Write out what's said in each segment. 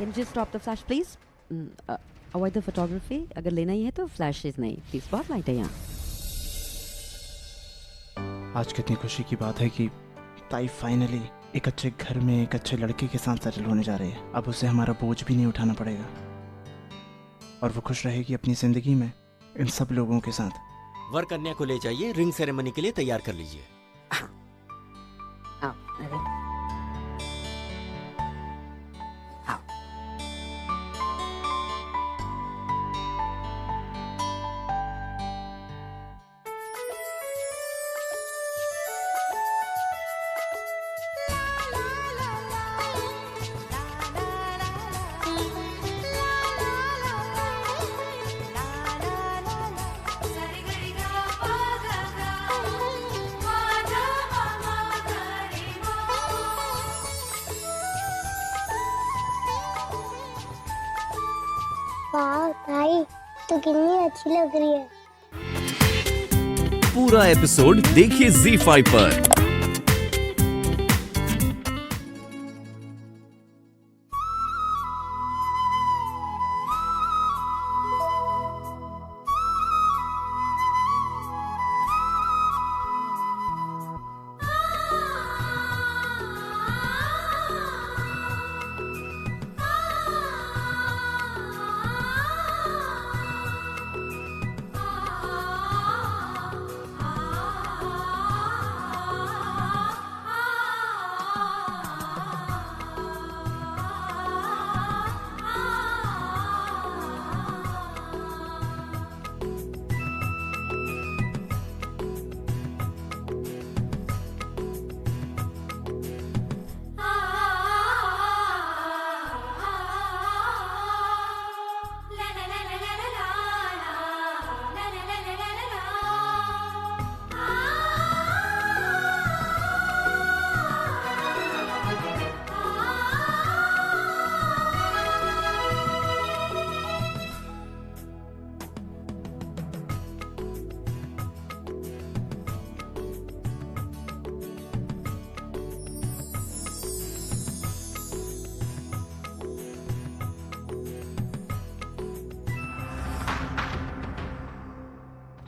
Can you just stop the flash, please? Avoid the photography. अगर लेना ही है तो flashes नहीं. Please, बहुत लाइट है यहाँ. आज कितनी खुशी की बात है कि ताई फाइनली एक अच्छे घर में एक अच्छे लड़के के साथ सेटल होने जा रही है. अब उसे हमारा बोझ भी नहीं उठाना पड़ेगा और वो खुश रहेगी अपनी जिंदगी में इन सब लोगों के साथ. वर कन्या को ले जाइए, रिंग सेरेमनी के लिए तैयार कर लीजिए. वाह ताई, तो कितनी अच्छी लग रही है. पूरा एपिसोड देखिए ZEE5 पर.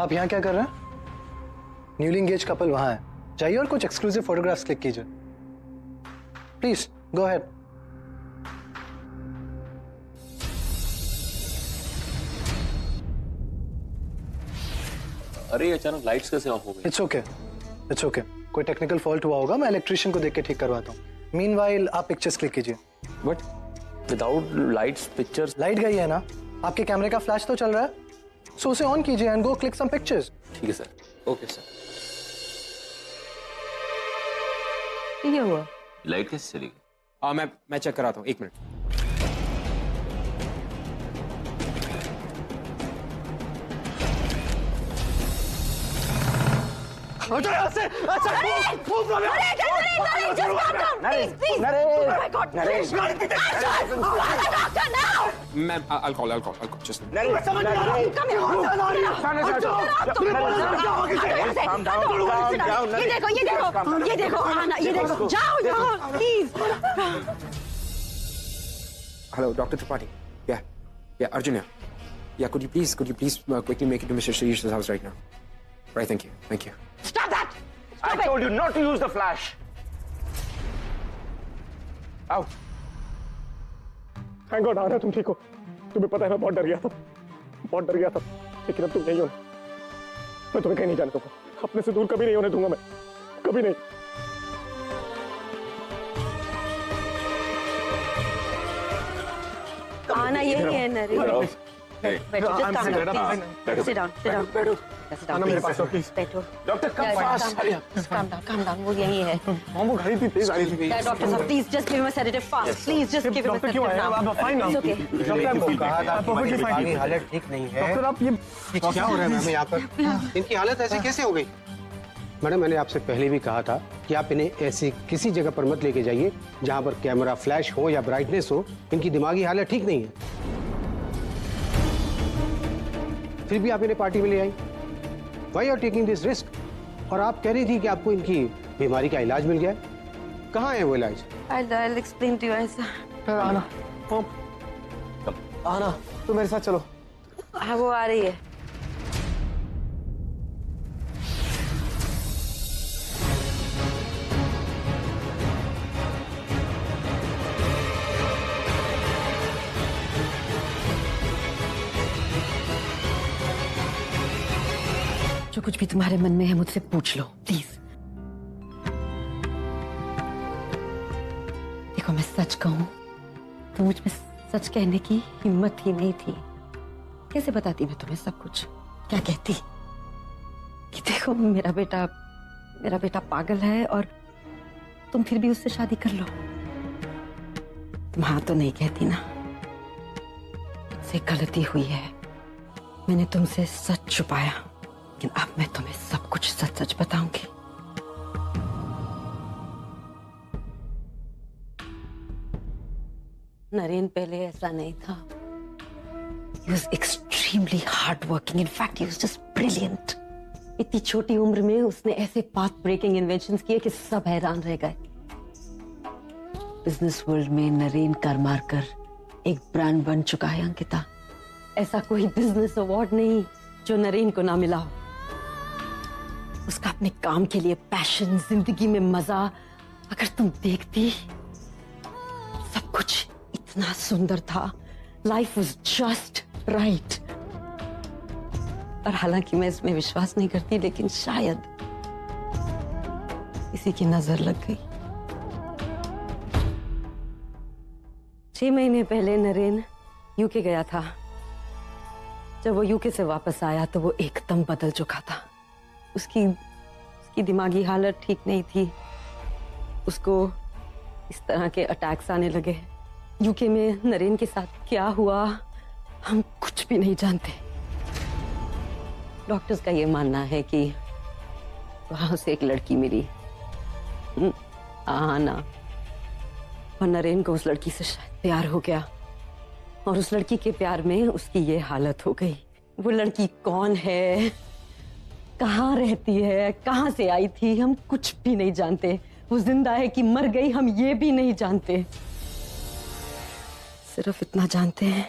आप यहाँ क्या कर रहे हैं? न्यूली एंगेज कपल वहां है, जाइए और कुछ एक्सक्लूसिव फोटोग्राफ्स क्लिक कीजिए. Please go ahead. अरे अचानक लाइट्स कैसे ऑफ हो गई? It's okay. कोई टेक्निकल फॉल्ट हुआ होगा, मैं इलेक्ट्रिशियन को देख के ठीक करवाता हूँ. मीनवाइल आप पिक्चर्स क्लिक कीजिए. But without lights pictures. Light गई है ना, आपके कैमरे का फ्लैश तो चल रहा है, सो उसे ऑन कीजिए and go click some pictures. ठीक है सर. Okay sir. ये हुआ. लाइट कैसे चली गई? मैं चेक कराता हूँ, 1 minute. I'll call. Just Come here. ये देखो, जाओ, please. Hello, Dr. Tripathi. Yeah, Arjun. Yeah, could you please quickly make it to Mr. Shirish's house right now? Right, thank you. Stop that. I told you not to use the flash. Out. Thank God, आना तुम ठीक हो. तुम्हें पता है मैं बहुत डर गया था. लेकिन अब तुम नहीं हो. मैं तुम्हें कहीं नहीं जाने दूंगा. अपने से दूर कभी नहीं होने दूंगा मैं. कभी नहीं. आना यही है नरेश. बैठो, sit down. मेरे पास प्लीज. बैठो. Doctor come fast. Calm down. वो यही है. वो घड़ी थी तेज आई थी. डॉक्टर साहब, please just give him a sedative fast. Please just give him a sedative now. I'm fine now. It's okay. Doctor को कहा था perfectly fine. हालत ठीक नहीं है. डॉक्टर आप ये क्या हो रहा है मैम यहाँ पर? इनकी हालत ऐसे कैसे हो गई? मैडम, मैंने आपसे पहले भी कहा था कि आप इन्हें ऐसी किसी जगह पर मत लेके जाइए जहाँ पर कैमरा फ्लैश हो या ब्राइटनेस हो. इनकी दिमागी हालत ठीक नहीं है. फिर भी आप इन्हें पार्टी में ले आई. Why you are taking this risk? और आप कह रही थी कि आपको इनकी बीमारी का इलाज मिल गया है. कहाँ है वो इलाज? I'll explain to you, Aisa. आना. आना, तुम मेरे साथ चलो। हाँ वो आ रही है। जो कुछ भी तुम्हारे मन में है मुझसे पूछ लो प्लीज। देखो मैं सच कहूं तो मुझ में सच कहने की हिम्मत ही नहीं थी। कैसे बताती मैं तुम्हें सब कुछ? क्या कहती कि देखो मेरा बेटा पागल है और तुम फिर भी उससे शादी कर लो। तुम हाँ तो नहीं कहती ना? मुझसे गलती हुई है, मैंने तुमसे सच छुपाया, लेकिन अब मैं तुम्हें सब कुछ सच सच बताऊंगी। नरेन पहले ऐसा नहीं था। He was extremely hardworking. In fact, he was just brilliant. इतनी छोटी उम्र में उसने ऐसे path breaking inventions किए कि सब हैरान रह गए। बिजनेस वर्ल्ड में नरेन कर मारकर एक ब्रांड बन चुका है अंकिता। ऐसा कोई बिजनेस अवार्ड नहीं जो नरेन को ना मिला हो। उसका अपने काम के लिए पैशन, जिंदगी में मजा, अगर तुम देखती सब कुछ इतना सुंदर था। Life was just right. और हालांकि मैं इसमें विश्वास नहीं करती, लेकिन शायद किसी की नजर लग गई। 6 महीने पहले नरेन यूके गया था। जब वो यूके से वापस आया तो वो एकदम बदल चुका था। उसकी दिमागी हालत ठीक नहीं थी। उसको इस तरह के अटैक्स आने लगे। यूके में नरेन के साथ क्या हुआ हम कुछ भी नहीं जानते। डॉक्टर्स का ये मानना है कि वहां से एक लड़की मिली, आना, और नरेन को उस लड़की से शायद प्यार हो गया और उस लड़की के प्यार में उसकी ये हालत हो गई। वो लड़की कौन है, कहाँ रहती है, कहाँ से आई थी, हम कुछ भी नहीं जानते। वो जिंदा है कि मर गई हम ये भी नहीं जानते। सिर्फ इतना जानते हैं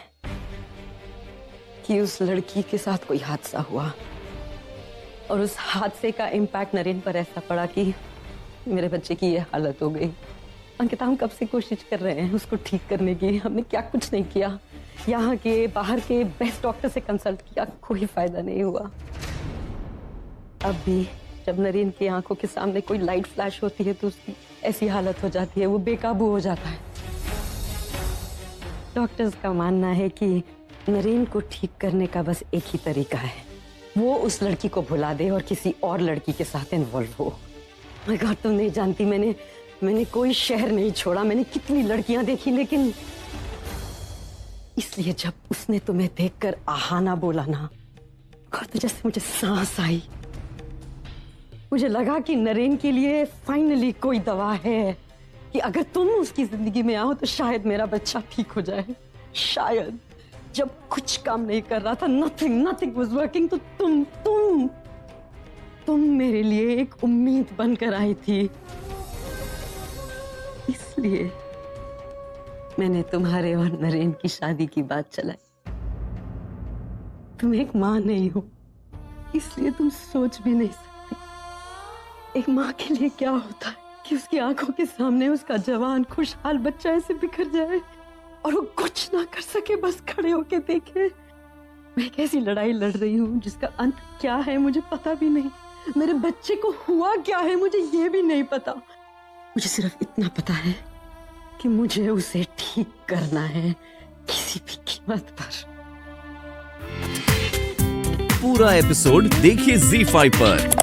कि उस लड़की के साथ कोई हादसा हुआ और उस हादसे का इम्पैक्ट नरेन पर ऐसा पड़ा कि मेरे बच्चे की ये हालत हो गई। अंकिता हम कब से कोशिश कर रहे हैं उसको ठीक करने की, हमने क्या कुछ नहीं किया। यहाँ के बाहर के बेस्ट डॉक्टर से कंसल्ट किया, कोई फायदा नहीं हुआ। अब भी जब नरेन की आंखों के सामने कोई लाइट फ्लैश होती है तो उसकी ऐसी हालत हो जाती है, वो बेकाबू हो जाता है। डॉक्टर्स का मानना है कि नरेन को ठीक करने का बस एक ही तरीका है, वो उस लड़की को भुला दे और किसी और लड़की के साथ इन्वॉल्व हो। मैं गॉड तुम नहीं जानती, मैंने कोई शहर नहीं छोड़ा, मैंने कितनी लड़कियां देखी, लेकिन इसलिए जब उसने तुम्हें देखकर आहाना बोला ना, तो जैसे मुझे सांस आई। मुझे लगा कि नरेन के लिए फाइनली कोई दवा है कि अगर तुम उसकी जिंदगी में आओ तो शायद मेरा बच्चा ठीक हो जाए। शायद जब कुछ काम नहीं कर रहा था, नथिंग वाज वर्किंग, तो तुम मेरे लिए एक उम्मीद बनकर आई थी। इसलिए मैंने तुम्हारे और नरेन की शादी की बात चलाई। तुम एक माँ नहीं हो, इसलिए तुम सोच भी नहीं सकती एक माँ के लिए क्या होता है कि उसकी आंखों के सामने उसका जवान खुशहाल बच्चा ऐसे बिखर जाए और वो कुछ ना कर सके, बस खड़े होके देखे। मैं एक ऐसी लड़ाई लड़ रही हूँ जिसका अंत क्या है मुझे पता भी नहीं। मेरे बच्चे को हुआ क्या है मुझे ये भी नहीं पता। मुझे सिर्फ इतना पता है कि मुझे उसे ठीक करना है किसी भी कीमत पर। पूरा एपिसोड देखिए ZEE5 पर।